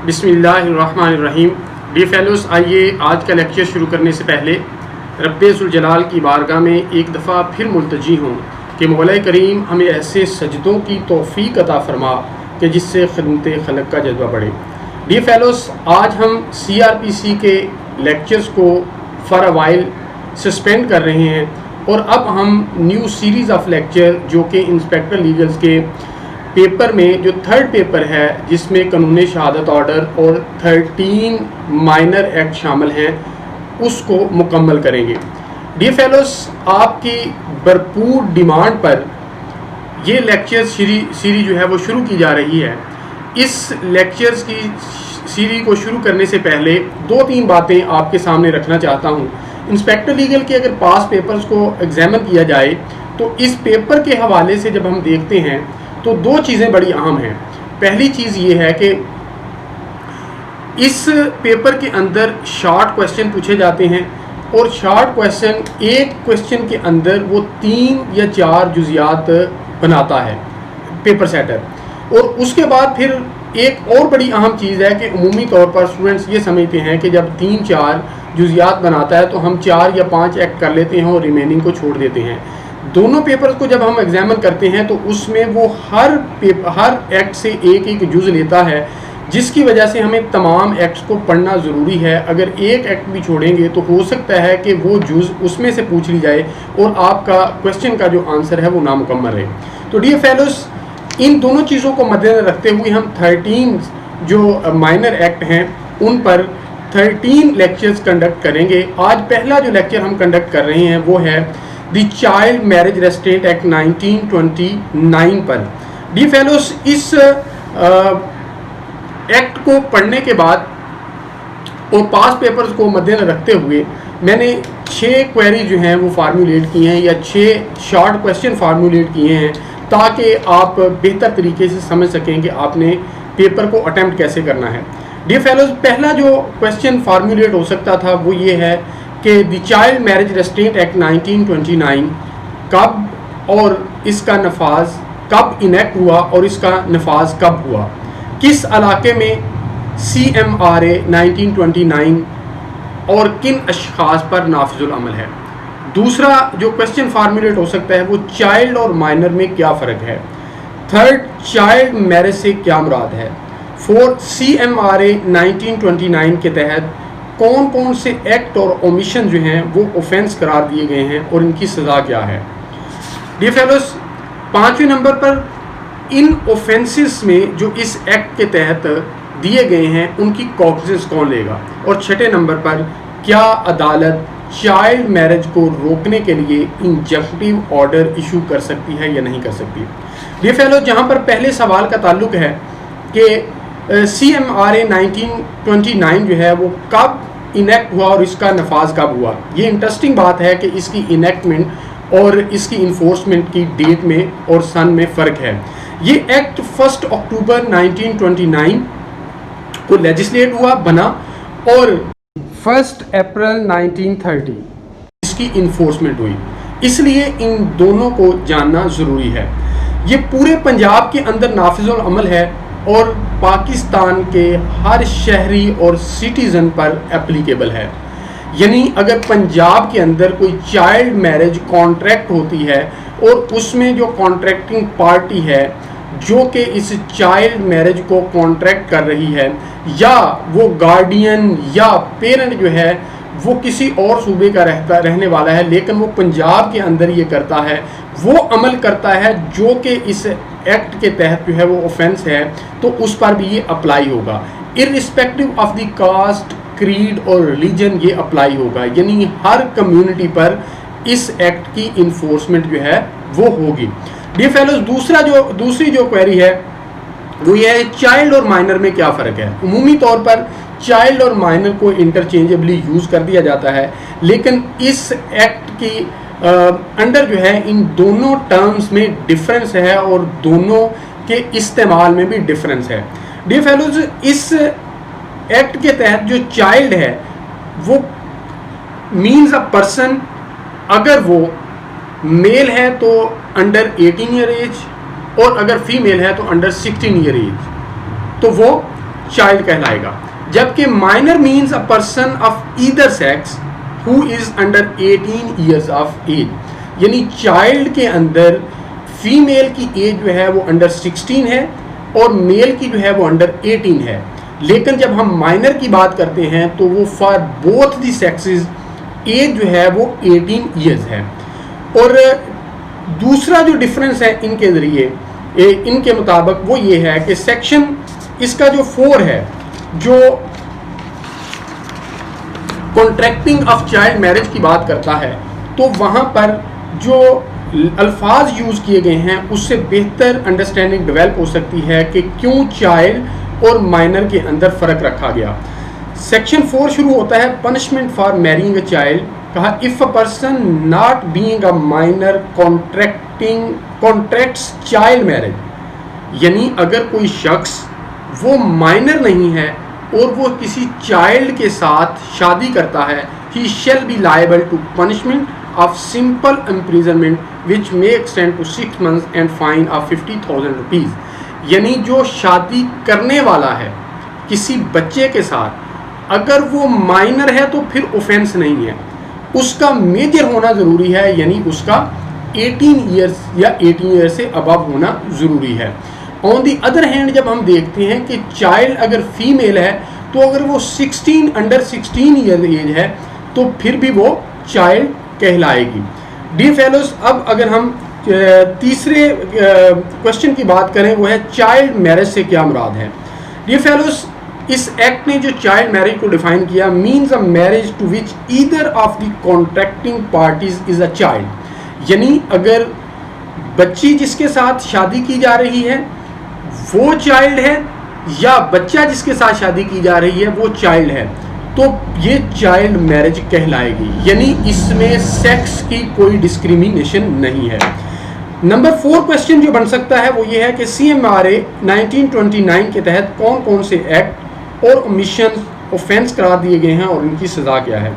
बिस्मिल्लाहिर्रहमानिर्रहीम। D fellows, आइए आज का लेक्चर शुरू करने से पहले रब्बे ज़ुल जलाल की बारगाह में एक दफ़ा फिर मुल्तजी हूँ कि मौला करीम हमें ऐसे सजदों की तौफ़ीक अता फरमा कि जिससे खिदमत खलक का जज्बा बढ़े। डी फेलोस, आज हम CRPC के लेक्चर्स को फॉर अ वाइल सस्पेंड कर रहे हैं और अब हम न्यू सीरीज़ ऑफ लेक्चर जो कि इंस्पेक्टर लीगल्स के पेपर में जो थर्ड पेपर है जिसमें कानून शहादत ऑर्डर और 13 माइनर एक्ट शामिल हैं उसको मुकम्मल करेंगे। डी फेलोस, आपकी भरपूर डिमांड पर ये लेक्चर सीरीज जो है वो शुरू की जा रही है। इस लेक्चर्स की सीरीज को शुरू करने से पहले 2-3 बातें आपके सामने रखना चाहता हूँ। इंस्पेक्टर लीगल के अगर पास पेपर्स को एग्जामिन किया जाए तो इस पेपर के हवाले से जब हम देखते हैं तो 2 चीज़ें बड़ी अहम हैं। पहली चीज़ ये है कि इस पेपर के अंदर शॉर्ट क्वेश्चन पूछे जाते हैं और शॉर्ट क्वेश्चन एक क्वेश्चन के अंदर वो 3 या 4 जुजियात बनाता है पेपर सेटर। और उसके बाद फिर एक और बड़ी अहम चीज़ है कि उमूमी तौर पर स्टूडेंट्स ये समझते हैं कि जब 3-4 जुजियात बनाता है तो हम 4 या 5 एक्ट कर लेते हैं और रिमेनिंग को छोड़ देते हैं। दोनों पेपर्स को जब हम एग्जामिन करते हैं तो उसमें वो हर एक्ट से एक जुज़ लेता है, जिसकी वजह से हमें तमाम एक्ट्स को पढ़ना ज़रूरी है। अगर एक एक्ट भी छोड़ेंगे तो हो सकता है कि वो जुज़ उसमें से पूछ ली जाए और आपका क्वेश्चन का जो आंसर है वो नामुकम्मल रहे। तो डियर फेलोस, इन दोनों चीज़ों को मद्देनजर रखते हुए हम 13 जो माइनर एक्ट हैं उन पर 13 लेक्चर्स कंडक्ट करेंगे। आज पहला जो लेक्चर हम कंडक्ट कर रहे हैं वो है the child marriage restaurant act 1929 पर। डी फेलोस, इस एक्ट को पढ़ने के बाद और पास पेपर्स को मद्देनजर रखते हुए मैंने 6 क्वेरी जो हैं वो फार्मूलेट किए हैं या 6 शॉर्ट क्वेश्चन फार्मूलेट किए हैं ताकि आप बेहतर तरीके से समझ सकें कि आपने पेपर को अटेम्प्ट कैसे करना है। डी फेलोस, पहला जो क्वेश्चन फार्मूलेट हो सकता था वो ये है कि the child marriage restaurant act 1929 कब और इसका नफाज कब इनेक्ट हुआ और इसका नफाज कब हुआ, किस इलाके में CMRA 1929 और किन अशखास पर नाफिजुल अमल है। दूसरा जो क्वेश्चन फार्मूलेट हो सकता है वो चाइल्ड और माइनर में क्या फ़र्क है। थर्ड, चाइल्ड मैरिज से क्या मुराद है। फोर्थ, CMRA 1929 के तहत कौन कौन से एक्ट और ओमिशन जो हैं वो ऑफेंस करार दिए गए हैं और इनकी सज़ा क्या है। डियर फेलोस, 5वें नंबर पर इन ऑफेंसेस में जो इस एक्ट के तहत दिए गए हैं उनकी कॉग्निजेंस कौन लेगा। और 6ठे नंबर पर क्या अदालत चाइल्ड मैरिज को रोकने के लिए इंजंक्टिव ऑर्डर इशू कर सकती है या नहीं कर सकती। डियर फेलोस, जहाँ पर पहले सवाल का ताल्लुक है कि CMRA 1929 जो है वो कब इनेक्ट हुआ और इसका नफाज कब हुआ। ये इंटरेस्टिंग बात है कि इसकी इनेक्टमेंट और इसकी इन्फोर्समेंट की डेट में और सन में फ़र्क है। ये एक्ट 1 अक्टूबर 1929 को लेजिस्लेट हुआ बना और 1 अप्रैल 1930 इसकी इन्फोर्समेंट हुई। इसलिए इन दोनों को जानना ज़रूरी है। ये पूरे पंजाब के अंदर नाफिजुल अमल है और पाकिस्तान के हर शहरी और सिटीज़न पर एप्लीकेबल है। यानी अगर पंजाब के अंदर कोई चाइल्ड मैरिज कॉन्ट्रैक्ट होती है और उसमें जो कॉन्ट्रैक्टिंग पार्टी है जो कि इस चाइल्ड मैरिज को कॉन्ट्रैक्ट कर रही है या वो गार्डियन या पेरेंट जो है वो किसी और सूबे का रहने वाला है लेकिन वो पंजाब के अंदर ये करता है, वो अमल करता है जो कि इस एक्ट के तहत जो है वो ऑफेंस है, तो उस पर भी ये अप्लाई होगा। Irrespective of the caste, creed और रिलीजन ये अप्लाई होगा। यानी हर कम्युनिटी पर इस एक्ट की इन्फोर्समेंट जो है वो होगी। डियर फेलोस, दूसरी जो क्वेरी है वो ये है चाइल्ड और माइनर में क्या फ़र्क है। उमूमी तौर पर चाइल्ड और माइनर को इंटरचेंजेबली यूज़ कर दिया जाता है लेकिन इस एक्ट की अंडर जो है इन दोनों टर्म्स में डिफरेंस है और दोनों के इस्तेमाल में भी डिफरेंस है। डियर फेलोज, इस एक्ट के तहत जो चाइल्ड है वो मीन्स अ पर्सन, अगर वो मेल है तो अंडर 18 ईयर एज और अगर फीमेल है तो अंडर 16 ईयर एज, तो वो चाइल्ड कहलाएगा, जबकि minor means a person of either sex who is under 18 years of age, यानी चाइल्ड के अंदर फीमेल की एज जो है वो अंडर 16 है और मेल की जो है वो अंडर 18 है। लेकिन जब हम माइनर की बात करते हैं तो वो for both the sexes age जो है वो 18 ईयर्स है। और दूसरा जो डिफरेंस है इनके ज़रिए इनके मुताबिक वो ये है कि सेक्शन इसका जो 4 है, जो कॉन्ट्रैक्टिंग ऑफ चाइल्ड मैरिज की बात करता है, तो वहाँ पर जो अल्फाज यूज़ किए गए हैं उससे बेहतर अंडरस्टैंडिंग डेवलप हो सकती है कि क्यों चाइल्ड और माइनर के अंदर फ़र्क रखा गया। सेक्शन 4 शुरू होता है punishment for marrying a child, कहा if a person not being a minor contracts child marriage, यानी अगर कोई शख्स वो माइनर नहीं है और वो किसी चाइल्ड के साथ शादी करता है, he shall be liable to punishment of simple imprisonment which may extend to 6 months and fine of 50,000 rupees। यानी जो शादी करने वाला है किसी बच्चे के साथ, अगर वो माइनर है तो फिर ऑफेंस नहीं है, उसका मेजर होना ज़रूरी है, यानी उसका 18 ईयर्स या 18 ईयर से अबव होना ज़रूरी है। ऑन दी अदर हैंड जब हम देखते हैं कि चाइल्ड अगर फीमेल है तो अगर वो 16 अंडर 16 ईयर एज है तो फिर भी वो चाइल्ड कहलाएगी। डियर फेलोज, अब अगर हम तीसरे क्वेश्चन की बात करें, वो है चाइल्ड मैरिज से क्या मुराद है। डियर फेलोज, इस एक्ट ने जो चाइल्ड मैरिज को डिफाइन किया, means a marriage to which either of the contracting parties is a child, यानी अगर बच्ची जिसके साथ शादी की जा रही है वो चाइल्ड है या बच्चा जिसके साथ शादी की जा रही है वो चाइल्ड है, तो ये चाइल्ड मैरिज कहलाएगी, यानी इसमें सेक्स की कोई डिस्क्रिमिनेशन नहीं है। नंबर 4 क्वेश्चन जो बन सकता है वो ये है कि CMRA 1929 के तहत कौन कौन से एक्ट और ओमिशन ऑफेंस करार दिए गए हैं और इनकी सज़ा क्या है।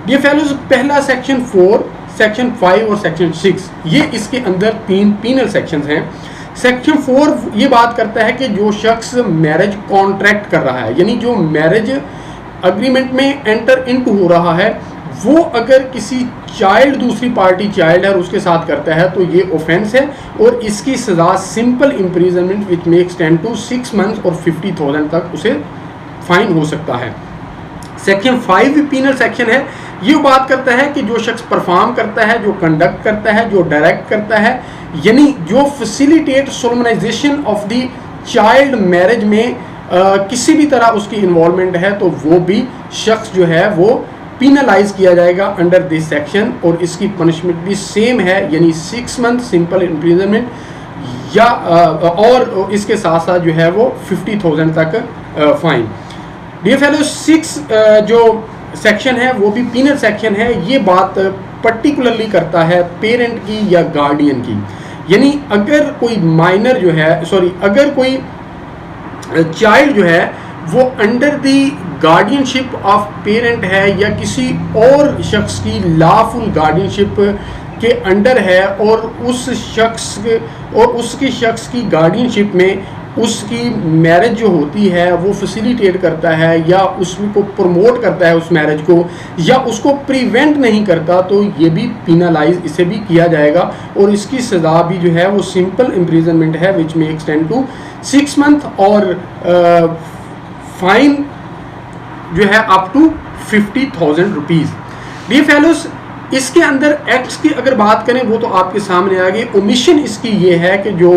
ये फेलोज, पहला सेक्शन 4, सेक्शन 5 और सेक्शन 6, ये इसके अंदर 3 पीनल सेक्शंस हैं। सेक्शन 4 ये बात करता है कि जो शख्स मैरिज कॉन्ट्रैक्ट कर रहा है, यानी जो मैरिज अग्रीमेंट में एंटर इनटू हो रहा है, वो अगर किसी चाइल्ड, दूसरी पार्टी चाइल्ड है और उसके साथ करता है तो ये ऑफेंस है और इसकी सज़ा simple imprisonment which may extend to 6 months और 50,000 तक उसे फाइन हो सकता है। सेक्शन 5 भी पीनल सेक्शन है, ये बात करता है कि जो शख्स परफॉर्म करता है, जो कंडक्ट करता है, जो डायरेक्ट करता है, यानी जो facilitate solemnisation of the child marriage में किसी भी तरह उसकी इन्वॉल्वमेंट है, तो वो भी शख्स जो है वो पीनलाइज किया जाएगा अंडर दिस सेक्शन और इसकी पनिशमेंट भी सेम है, यानी 6 मंथ सिंपल इम्प्रिजनमेंट या और इसके साथ साथ जो है वो 50,000 तक फाइन। डियर फेलो, 6 जो सेक्शन है वो भी पीनल सेक्शन है। ये बात पर्टिकुलरली करता है पेरेंट की या गार्डियन की, यानी अगर कोई माइनर जो है, अगर कोई चाइल्ड जो है वो under the guardianship of parent है या किसी और शख्स की लॉफुल गार्डियनशिप के अंडर है और उस शख्स और उसके शख्स की गार्डियनशिप में उसकी मैरिज जो होती है वो फैसिलिटेट करता है या उसको प्रमोट करता है उस मैरिज को, या उसको प्रिवेंट नहीं करता, तो ये भी पीनलाइज इसे भी किया जाएगा और इसकी सज़ा भी जो है वो सिंपल इम्प्रिजनमेंट है which may extend to 6 month और फाइन जो है up to 50,000 rupees. Dear fellows, इसके अंदर एक्ट्स की अगर बात करें वो तो आपके सामने आ गई। ओमिशन इसकी ये है कि जो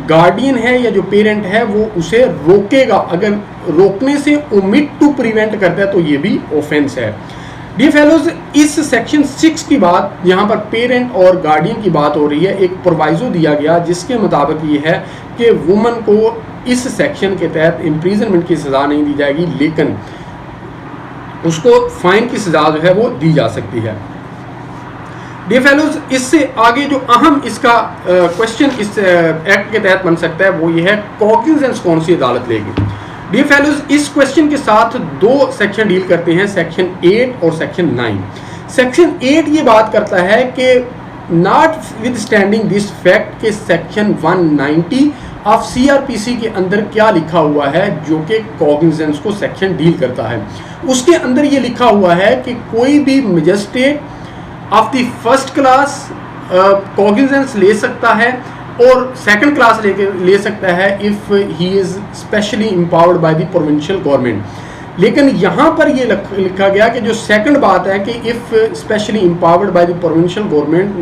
गार्डियन है या जो पेरेंट है वो उसे रोकेगा, अगर रोकने से ओमिट टू प्रिवेंट करता है तो ये भी ऑफेंस है। डियर फेलोज, इस सेक्शन 6 की बात, यहाँ पर पेरेंट और गार्डियन की बात हो रही है। एक प्रोवाइजो दिया गया जिसके मुताबिक ये है कि वुमन को इस सेक्शन के तहत इम्प्रिजनमेंट की सज़ा नहीं दी जाएगी, लेकिन उसको फाइन की सज़ा जो है वो दी जा सकती है। डियर फेलोज, इससे आगे जो अहम इसका क्वेश्चन इस एक्ट के तहत बन सकता है वो ये है कॉग्निजेंस कौन सी अदालत लेगी। डियर फेलोज, इस क्वेश्चन के साथ 2 सेक्शन डील करते हैं, सेक्शन 8 और सेक्शन 9। सेक्शन 8 ये बात करता है कि not with standing this fact के सेक्शन 190 ऑफ CRPC के अंदर क्या लिखा हुआ है जो कि कॉग्निजेंस को सेक्शन डील करता है। उसके अंदर ये लिखा हुआ है कि कोई भी magistrate of the first class cognizance ले सकता है और सेकंड क्लास ले सकता है if he is specially empowered by the provincial government. लेकिन यहाँ पर ये लिखा गया कि जो सेकंड बात है कि if specially empowered by the provincial government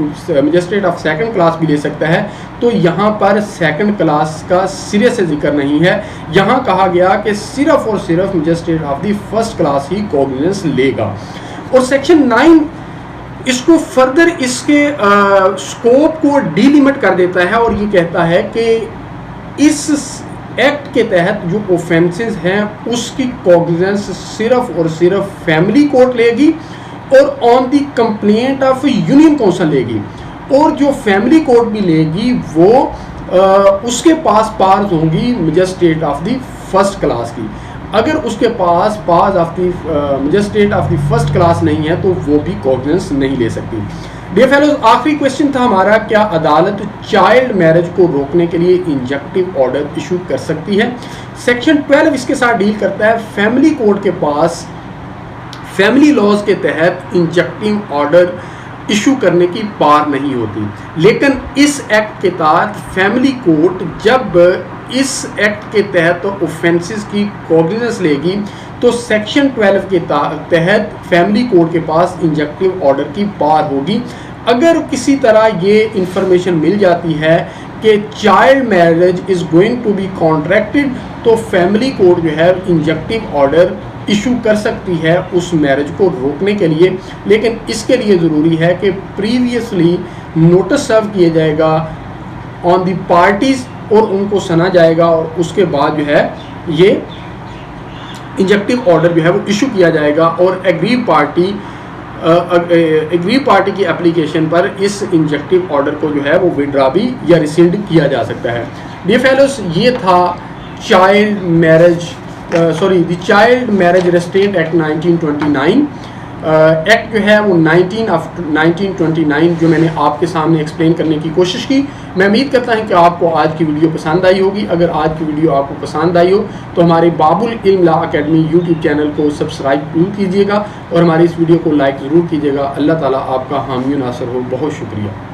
magistrate of second class भी ले सकता है, तो यहाँ पर सेकंड क्लास का सिरे से जिक्र नहीं है। यहाँ कहा गया कि सिर्फ और सिर्फ magistrate of the first class he cognizance लेगा। और सेक्शन 9 इसको फर्दर इसके स्कोप को डीलिमिट कर देता है और ये कहता है कि इस एक्ट के तहत जो ऑफेंसेस हैं उसकी कॉग्निजेंस सिर्फ और सिर्फ फैमिली कोर्ट लेगी और on the complaint of union council लेगी। और जो फैमिली कोर्ट भी लेगी वो उसके पास पावर्स होंगी magistrate of the first class की। अगर उसके पास powers of the magistrate of the first class नहीं है तो वो भी कॉग्निजेंस नहीं ले सकती। डियर फेलोज, आखिरी क्वेश्चन था हमारा, क्या अदालत चाइल्ड मैरिज को रोकने के लिए इंजेक्टिव ऑर्डर इशू कर सकती है। सेक्शन 12 इसके साथ डील करता है। फैमिली कोर्ट के पास फैमिली लॉज के तहत इंजेक्टिव ऑर्डर इशू करने की पावर नहीं होती, लेकिन इस एक्ट के तहत फैमिली कोर्ट जब इस एक्ट के तहत ऑफेंसेस की कॉग्निजेंस लेगी तो सेक्शन 12 के तहत फैमिली कोर्ट के पास इंजेक्टिव ऑर्डर की पावर होगी। अगर किसी तरह ये इंफॉर्मेशन मिल जाती है कि child marriage is going to be contracted तो फैमिली कोर्ट जो है इंजेक्टिव ऑर्डर इशू कर सकती है उस मैरिज को रोकने के लिए। लेकिन इसके लिए ज़रूरी है कि प्रीवियसली नोटिस सर्व किया जाएगा ऑन दी पार्टीज़ और उनको सुना जाएगा और उसके बाद जो है ये इंजेक्टिव ऑर्डर जो है वो इशू किया जाएगा और एग्री पार्टी की एप्लीकेशन पर इस इंजेक्टिव ऑर्डर को जो है वो विड्रॉ भी या रिसिल्ड किया जा सकता है। डियर फेलोस, ये था child marriage restaurant act 1929। Act जो है वो 1929 जो मैंने आपके सामने एक्सप्लेन करने की कोशिश की। मैं उम्मीद करता हूं कि आपको आज की वीडियो पसंद आई होगी। अगर आज की वीडियो आपको पसंद आई हो तो हमारे बाबुल इल्म लॉ अकेडमी यूट्यूब चैनल को सब्सक्राइब जरूर कीजिएगा और हमारी इस वीडियो को लाइक ज़रूर कीजिएगा। अल्लाह ताला आपका हामी नासर हो। बहुत शुक्रिया।